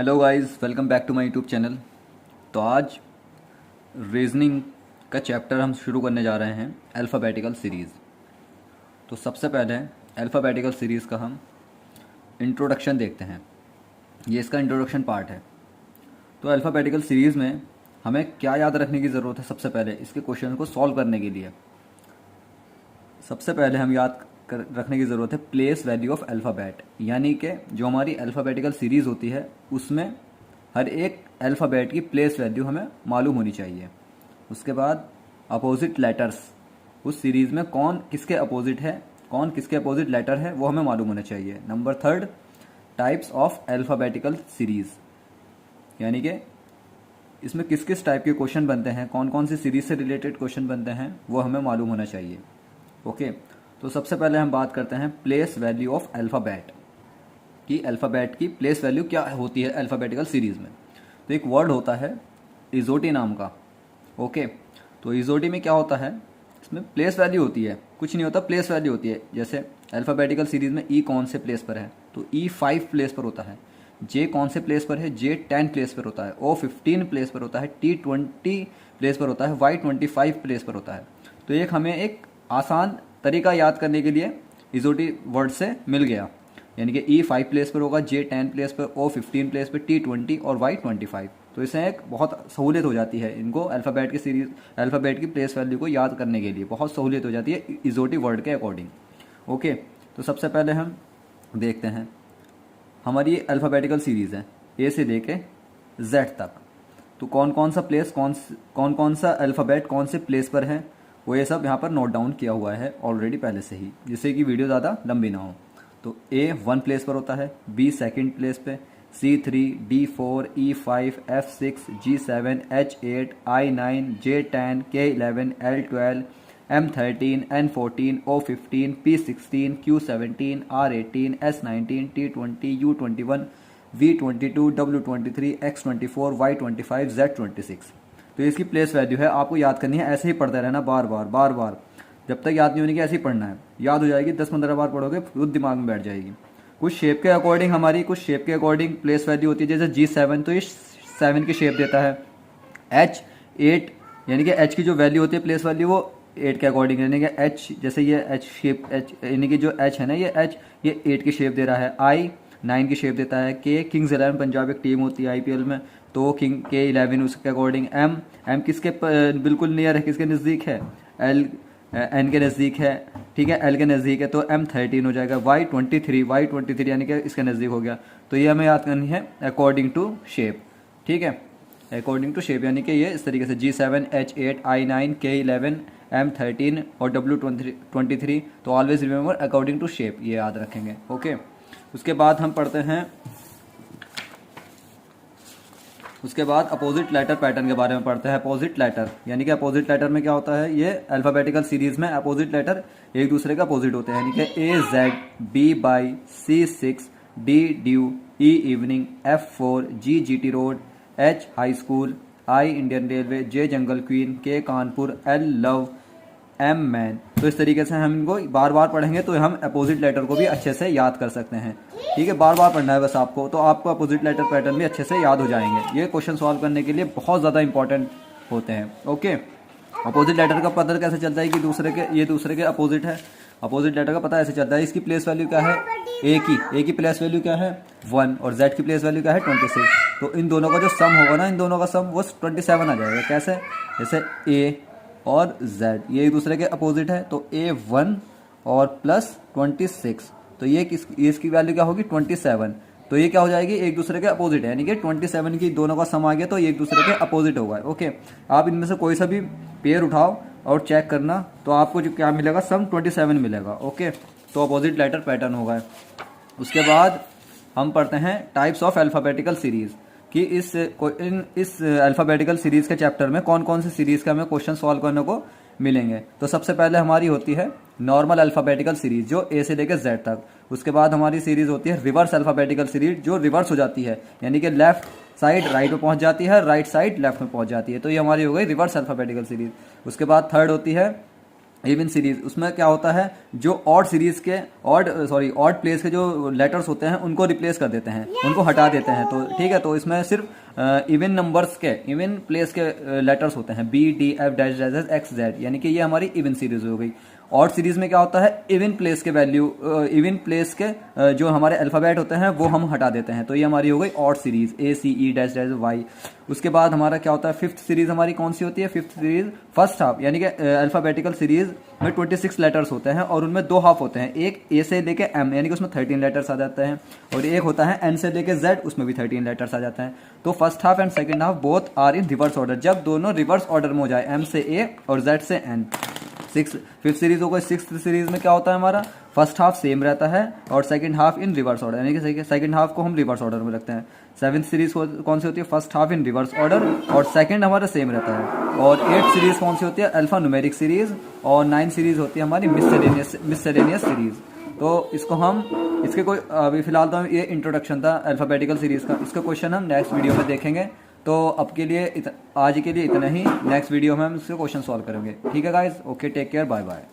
Hello guys, welcome back to my YouTube channel. तो आज reasoning का चैप्टर हम शुरू करने जा रहे हैं, अल्फ़ाबेटिकल सीरीज़। तो सबसे पहले अल्फ़ाबेटिकल सीरीज़ का हम इंट्रोडक्शन देखते हैं। ये इसका इंट्रोडक्शन पार्ट है। तो अल्फ़ाबेटिकल सीरीज़ में हमें क्या याद रखने की ज़रूरत है? सबसे पहले इसके क्वेश्चन को सॉल्व करने के लिए सबसे पहले हम रखने की ज़रूरत है प्लेस वैल्यू ऑफ अल्फ़ाबेट, यानी कि जो हमारी अल्फ़ाबेटिकल सीरीज़ होती है उसमें हर एक अल्फ़ाबेट की प्लेस वैल्यू हमें मालूम होनी चाहिए। उसके बाद अपोजिट लेटर्स, उस सीरीज़ में कौन किसके अपोजिट है, कौन किसके अपोजिट लेटर है, वो हमें मालूम होना चाहिए। Number third, types of alphabetical series, यानी कि इसमें किस किस टाइप के क्वेश्चन बनते हैं, कौन कौन सी सीरीज़ से रिलेटेड क्वेश्चन बनते हैं, वो हमें मालूम होना चाहिए। ओके, तो सबसे पहले हम बात करते हैं प्लेस वैल्यू ऑफ अल्फ़ाबेट कि अल्फ़ाबेट की प्लेस वैल्यू क्या होती है अल्फ़ाबेटिकल सीरीज़ में। तो एक वर्ड होता है इजोटी नाम का। ओके, तो इजोटी में क्या होता है, इसमें प्लेस वैल्यू होती है, कुछ नहीं होता, प्लेस वैल्यू होती है। जैसे अल्फ़ाबेटिकल सीरीज़ में ई कौन से प्लेस पर है, तो ई 5 प्लेस पर होता है। जे कौन से प्लेस पर है, जे 10 प्लेस पर होता है। ओ 15 प्लेस पर होता है। टी 20 प्लेस पर होता है। वाई 25 प्लेस पर होता है। तो एक हमें एक आसान तरीका याद करने के लिए इजोटी वर्ड से मिल गया, यानी कि ई 5 प्लेस पर होगा, जे 10 प्लेस पर, ओ 15 प्लेस पर, टी 20 और वाई 25। तो इससे एक बहुत सहूलियत हो जाती है इनको अल्फ़ाबेट की सीरीज, अल्फ़ाबेट की प्लेस वैल्यू को याद करने के लिए बहुत सहूलियत हो जाती है इजोटी वर्ड के अकॉर्डिंग। ओके, तो सबसे पहले हम देखते हैं हमारी ये अल्फ़ाबेटिकल सीरीज़ है ए से लेके जेड तक। तो कौन कौन सा प्लेस, कौन कौन सा अल्फ़ाबेट कौन से प्लेस पर है, वो ये सब यहाँ पर नोट डाउन किया हुआ है ऑलरेडी पहले से ही, जिससे कि वीडियो ज़्यादा लंबी ना हो। तो ए 1 प्लेस पर होता है, बी 2nd प्लेस पे, C 3, D 4, E 5, F 6, G 7, H 8, I 9, J 10, K 11, L 12, M 13, N 14, O 15, P 16, Q 17, R 18, S 19, T 20, U 21, V 22, W 23, X 24, Y 25, Z 26। तो इसकी प्लेस वैल्यू है, आपको याद करनी है, ऐसे ही पढ़ते रहना बार बार, जब तक याद नहीं होने की ऐसे ही पढ़ना है। याद हो जाएगी, 10-15 बार पढ़ोगे खुद दिमाग में बैठ जाएगी। कुछ शेप के अकॉर्डिंग, हमारी कुछ शेप के अकॉर्डिंग प्लेस वैल्यू होती है। जैसे G7, तो ये 7 की शेप देता है। H 8, यानी कि H की जो वैल्यू होती है प्लेस वैल्यू, वो 8 के अकॉर्डिंग, यानी कि H, जैसे ये H शेप, H यानी कि जो H है ना, ये H ये 8 की शेप दे रहा है। I 9 की शेप देता है। K किंग्स 11 पंजाब एक टीम होती है IPL में, तो किंग K 11 उसके अकॉर्डिंग। M किसके बिल्कुल नियर है, किसके नज़दीक है, L N के नज़दीक है, ठीक है, L के नज़दीक है, तो M 13 हो जाएगा। Y 23 यानी कि इसके नज़दीक हो गया। तो ये हमें याद करनी है अकॉर्डिंग टू शेप, ठीक है, अकॉर्डिंग टू शेप, यानी कि ये इस तरीके से G7, H 8, I 9, K 11, M 13 और W 23। तो always remember according to shape, ये याद रखेंगे। ओके, उसके बाद हम पढ़ते हैं, उसके बाद अपोजिट लेटर पैटर्न के बारे में पढ़ते हैं। अपोजिट लेटर, यानी कि अपोजिट लेटर में क्या होता है, ये अल्फ़ाबेटिकल सीरीज़ में अपोजिट लेटर एक दूसरे के अपोजिट होते हैं, यानी कि A Z, B by, C 6, D due, E evening, F 4, G GT road, H high school, I Indian railway, J jungle queen, K Kanpur, L love, M man. तो इस तरीके से हम इनको बार बार पढ़ेंगे तो हम अपोजिट लेटर को भी अच्छे से याद कर सकते हैं, ठीक है, बार बार पढ़ना है बस आपको, तो आपको अपोजिट लेटर पैटर्न भी अच्छे से याद हो जाएंगे। ये क्वेश्चन सॉल्व करने के लिए बहुत ज़्यादा इंपॉर्टेंट होते हैं। ओके, अपोजिट लेटर का पता कैसे चलता है कि ये दूसरे के अपोजिट है। अपोजिट लेटर का पता ऐसे चलता है, इसकी प्लेस वैल्यू क्या है, ए की प्लेस वैल्यू क्या है 1 और Z की प्लेस वैल्यू क्या है 26। तो इन दोनों का जो सम होगा ना, इन दोनों का सम वो 27 आ जाएगा। कैसे, जैसे A और Z ये एक दूसरे के अपोजिट है, तो A1 और प्लस 26, तो ये इसकी वैल्यू क्या होगी 27। तो ये क्या हो जाएगी, एक दूसरे के अपोजिट है, यानी कि 27 की दोनों का सम आ गया, तो ये एक दूसरे के अपोजिट होगा। ओके, आप इनमें से कोई सा भी पेयर उठाओ और चेक करना, तो आपको जो क्या मिलेगा, सम 27 मिलेगा। ओके, तो अपोजिट लेटर पैटर्न होगा। उसके बाद हम पढ़ते हैं टाइप्स ऑफ अल्फ़ाबेटिकल सीरीज़ कि इस अल्फ़ाबेटिकल सीरीज़ के चैप्टर में कौन कौन सी सीरीज़ का हमें क्वेश्चन सॉल्व करने को मिलेंगे। तो सबसे पहले हमारी होती है नॉर्मल अल्फ़ाबेटिकल सीरीज़, जो A से लेकर Z तक। उसके बाद हमारी सीरीज़ होती है रिवर्स अल्फ़ाबेटिकल सीरीज़, जो रिवर्स हो जाती है, यानी कि लेफ्ट साइड राइट में पहुंच जाती है, राइट साइड लेफ्ट में पहुंच जाती है, तो ये हमारी हो गई रिवर्स अल्फ़ाबेटिकल सीरीज़। उसके बाद थर्ड होती है इवन सीरीज, उसमें क्या होता है जो ऑड सीरीज के ऑड प्लेस के जो लेटर्स होते हैं उनको रिप्लेस कर देते हैं, उनको हटा देते हैं। तो ठीक है, तो इसमें सिर्फ इवन नंबर्स के, इवन प्लेस के लेटर्स होते हैं, B D F dash dash X Z, यानी कि ये हमारी इवन सीरीज हो गई। ऑड सीरीज में क्या होता है, इवन प्लेस के वैल्यू, इवन प्लेस के जो हमारे अल्फ़ाबेट होते हैं वो हम हटा देते हैं, तो ये हमारी हो गई ऑड सीरीज, ए सी ई डैश डैश वाई। उसके बाद हमारा क्या होता है, फिफ्थ सीरीज हमारी कौन सी होती है, फिफ्थ सीरीज फर्स्ट हाफ, यानी कि अल्फ़ाबेटिकल सीरीज में 26 लेटर्स होते हैं और उनमें 2 हाफ होते हैं, एक ए से लेके एम, यानी कि उसमें 13 लेटर्स आ जाते हैं, और एक होता है एन से लेके जेड, उसमें भी 13 लेटर्स आ जाते हैं। तो first half and second half both are in reverse order, जब दोनों रिवर्स ऑर्डर में हो जाए, एम से ए और जेड से एन। फिफ्थ सीरीज हो गई। सिक्स्थ सीरीज में क्या होता है, हमारा फर्स्ट हाफ सेम रहता है और second half in reverse order, यानी कि सेकंड हाफ को हम रिवर्स ऑर्डर में रखते हैं। सेवन्थ सीरीज कौन सी होती है, first half in reverse order और सेकंड हमारा सेम रहता है। और एट्थ सीरीज कौन सी होती है, अल्फा न्यूमेरिक सीरीज, और नाइन्थ सीरीज होती है हमारी मिससेलेनियस सीरीज। तो इसको हम, इसके कोई अभी फिलहाल तो ये इंट्रोडक्शन था अल्फाबेटिकल सीरीज का, इसका क्वेश्चन हम नेक्स्ट वीडियो में देखेंगे। तो अब के लिए आज के लिए इतना ही, नेक्स्ट वीडियो में हम इसके क्वेश्चन सॉल्व करेंगे। ठीक है guys, okay, take care, bye bye.